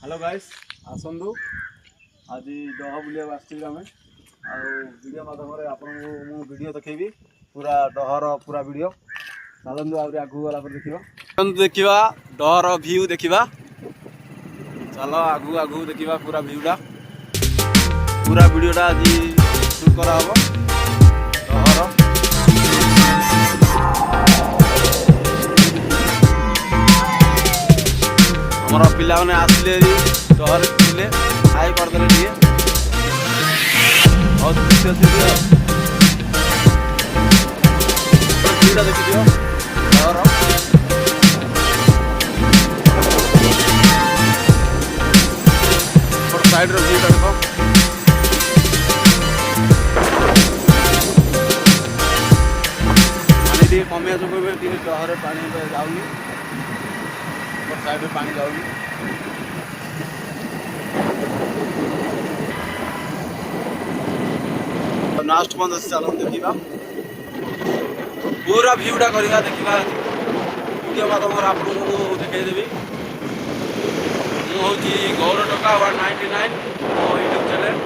Hello guys आसतु आज डह बुलिया आसमें video माध्यम आपको वीडियो देखी पूरा डहर पूरा वीडियो चलते आगू गला देखा डहर व्यू देखा चलो आगू आगू देखा पूरा व्यूटा पूरा वीडियोटा आज शूट करा डहर हमारा पिला मैंने आसले डहर थे हाई करदे टे बहुत खुशी अच्छी भीटा देखी डहर साइड भीटा देख पानी कमिया जो डहर पानी जाऊनी साइड में पानी जाऊनी लास्ट बंद चलो देखा पूरा व्यूटा करवा देखा वीडियो माध्यम आपको देखदेवी मुझे गौर टका 199 मो YouTube channel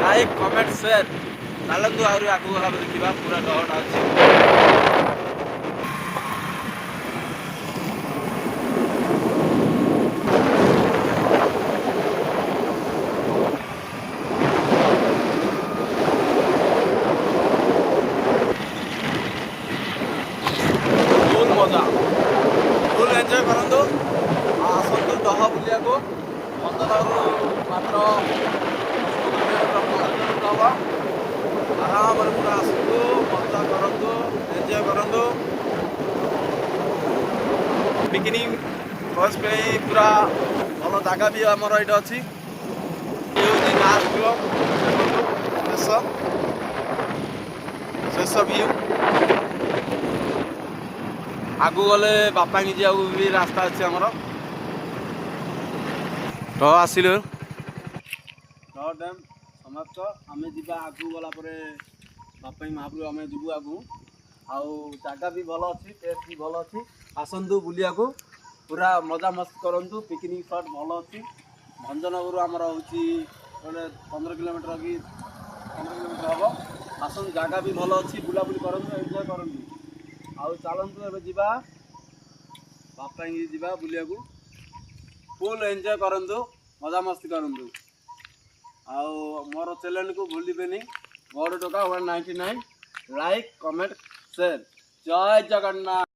like comment share चलतु आगू गला देखा पूरा डहटा अच्छी मजा फुल एंजॉय करूँ आसतु डह बुलिया को मंदर मात्र आराम पूरा आसतु मजा करूँ एंजॉय करूँ पिकनिक बस पे पूरा भल जगह भी आमर ये अच्छी लास्ट शेष व्यू आगू गले बापा की जाऊ भी रास्ता अच्छे आमर तो आसिल डैम समाप्त आम जा आगू गला बापा महापुर आम जीवु आगू आगा भी भल अच्छी टेस्ट भी भल अच्छी आसतु बुलिया को पूरा मजा मस्त करूँ पिकनिक स्पॉट भल अच्छी भंजनगर आमर हूँ 15 किलोमीटर कि 15 किलोमीटर हम आसतु जगह भी भल अच्छी बुलाबुली करूँ एंजॉय करूँ आउ चलतु ए जा बापा जा बुलिया फुल एंजॉय करूँ मजा मस्ती करूँ आउ मोर चैनल को भूलिबेनी गौर टका 199 लाइक कमेंट शेयर जय जगन्नाथ।